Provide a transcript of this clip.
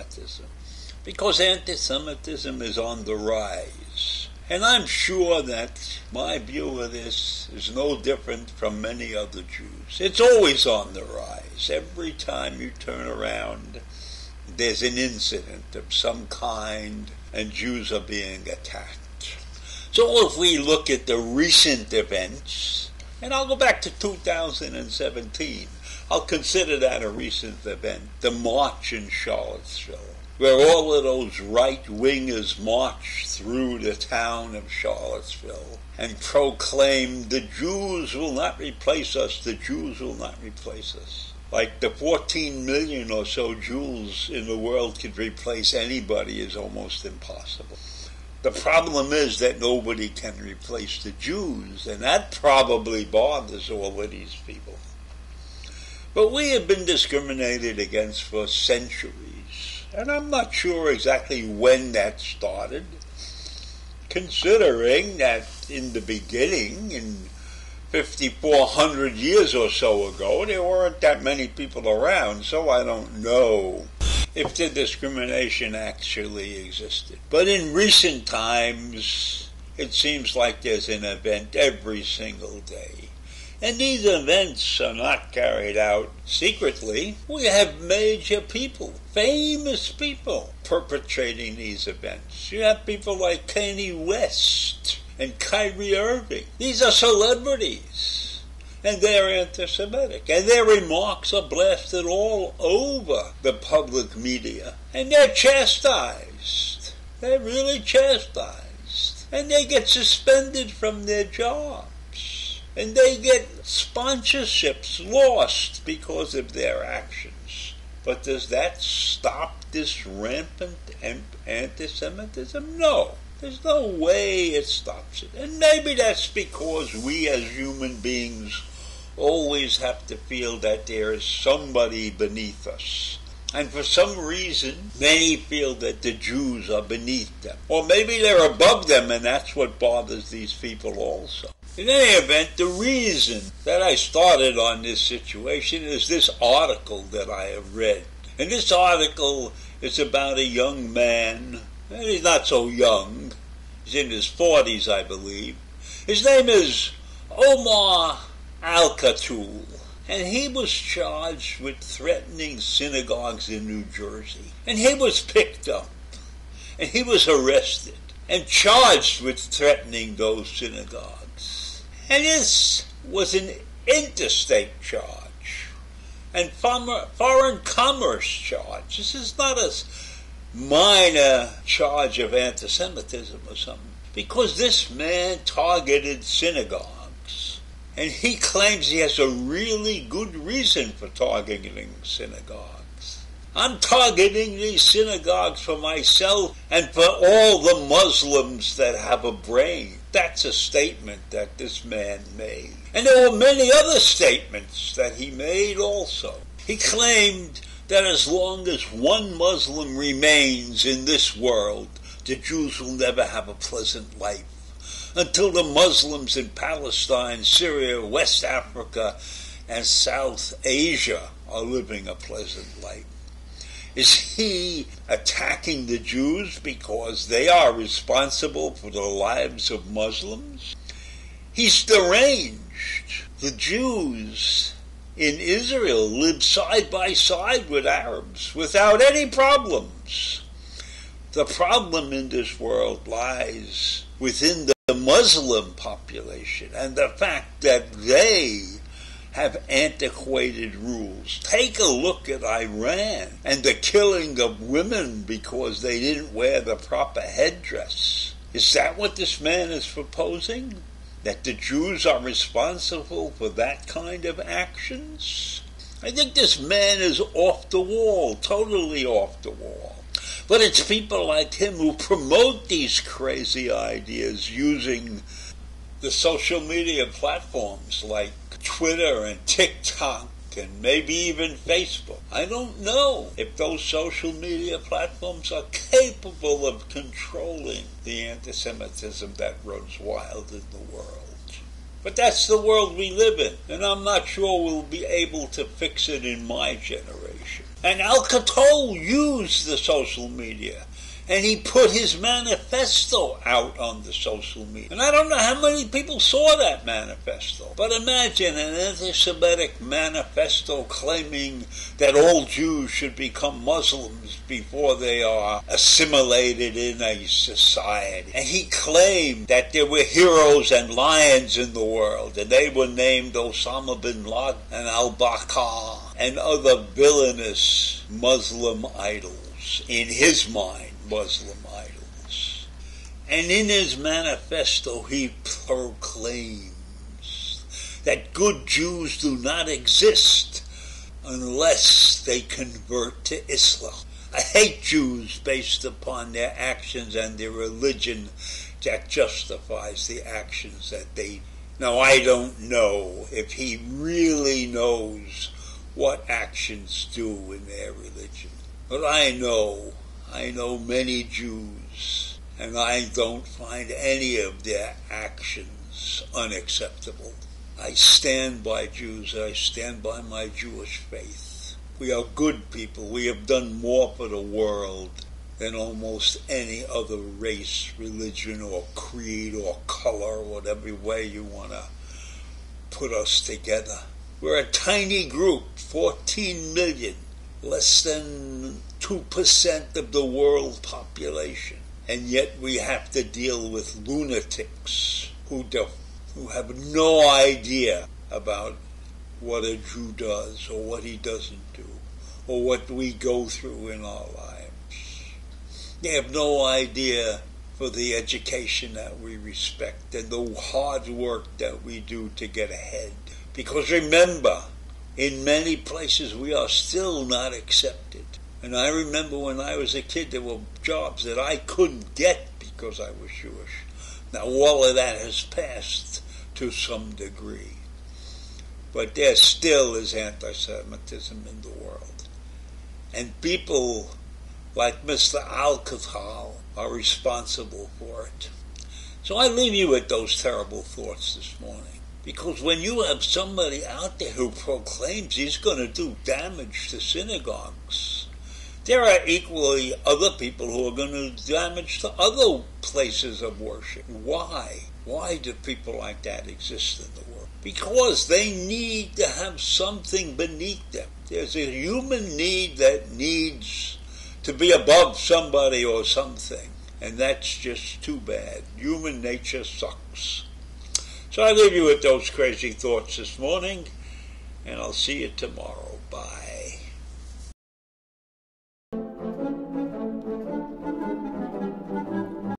Antisemitism, because anti-Semitism is on the rise. And I'm sure that my view of this is no different from many other Jews. It's always on the rise. Every time you turn around, there's an incident of some kind, and Jews are being attacked. So if we look at the recent events, and I'll go back to 2017, I'll consider that a recent event, the march in Charlottesville, where all of those right-wingers marched through the town of Charlottesville and proclaimed, the Jews will not replace us, the Jews will not replace us. Like the 14 million or so Jews in the world could replace anybody is almost impossible. The problem is that nobody can replace the Jews, and that probably bothers all of these people. But we have been discriminated against for centuries, and I'm not sure exactly when that started, considering that in the beginning, in 5,400 years or so ago, there weren't that many people around, so I don't know if the discrimination actually existed. But in recent times, it seems like there's an event every single day. And these events are not carried out secretly. We have major people, famous people, perpetrating these events. You have people like Kanye West and Kyrie Irving. These are celebrities, and they're anti-Semitic. And their remarks are blasted all over the public media. And they're chastised. They're really chastised. And they get suspended from their jobs. And they get sponsorships lost because of their actions. But does that stop this rampant anti-Semitism? No. There's no way it stops it. And maybe that's because we as human beings always have to feel that there is somebody beneath us. And for some reason, many feel that the Jews are beneath them. Or maybe they're above them, and that's what bothers these people also. In any event, the reason that I started on this situation is this article that I have read. And this article is about a young man, and he's not so young, he's in his 40s, I believe. His name is Omar Al-Khatul, and he was charged with threatening synagogues in New Jersey. And he was picked up, and he was arrested, and charged with threatening those synagogues. And this was an interstate charge, and foreign commerce charge. This is not a minor charge of anti-Semitism or something, because this man targeted synagogues, and he claims he has a really good reason for targeting synagogues. I'm targeting these synagogues for myself and for all the Muslims that have a brain. That's a statement that this man made. And there were many other statements that he made also. He claimed that as long as one Muslim remains in this world, the Jews will never have a pleasant life. Until the Muslims in Palestine, Syria, West Africa, and South Asia are living a pleasant life. Is he attacking the Jews because they are responsible for the lives of Muslims? He's deranged. The Jews in Israel live side by side with Arabs without any problems. The problem in this world lies within the Muslim population and the fact that they have antiquated rules. Take a look at Iran and the killing of women because they didn't wear the proper headdress. Is that what this man is proposing? That the Jews are responsible for that kind of actions? I think this man is off the wall, totally off the wall. But it's people like him who promote these crazy ideas using the social media platforms like Twitter and TikTok and maybe even Facebook. I don't know if those social media platforms are capable of controlling the anti-Semitism that runs wild in the world. But that's the world we live in, and I'm not sure we'll be able to fix it in my generation. And Al-Qatar used the social media, and he put his manifesto out on the social media. And I don't know how many people saw that manifesto. But imagine an anti-Semitic manifesto claiming that all Jews should become Muslims before they are assimilated in a society. And he claimed that there were heroes and lions in the world, and they were named Osama bin Laden and al-Bakr and other villainous Muslim idols, in his mind. Muslim idols. And in his manifesto he proclaims that good Jews do not exist unless they convert to Islam. I hate Jews based upon their actions and their religion that justifies the actions that they do. Now, I don't know if he really knows what actions do in their religion, but I know many Jews, and I don't find any of their actions unacceptable. I stand by Jews, I stand by my Jewish faith. We are good people. We have done more for the world than almost any other race, religion, or creed, or color, whatever way you want to put us together. We're a tiny group, 14 million, less than 2% of the world population, and yet we have to deal with lunatics who have no idea about what a Jew does or what he doesn't do or what we go through in our lives. They have no idea for the education that we respect and the hard work that we do to get ahead. Because remember, in many places we are still not accepted. And I remember when I was a kid, there were jobs that I couldn't get because I was Jewish. Now all of that has passed to some degree. But there still is anti-Semitism in the world. And people like Mr. Al-Qatar are responsible for it. So I leave you with those terrible thoughts this morning. Because when you have somebody out there who proclaims he's going to do damage to synagogues, there are equally other people who are going to do damage to other places of worship. Why? Why do people like that exist in the world? Because they need to have something beneath them. There's a human need that needs to be above somebody or something. And that's just too bad. Human nature sucks. So I leave you with those crazy thoughts this morning, and I'll see you tomorrow. Bye.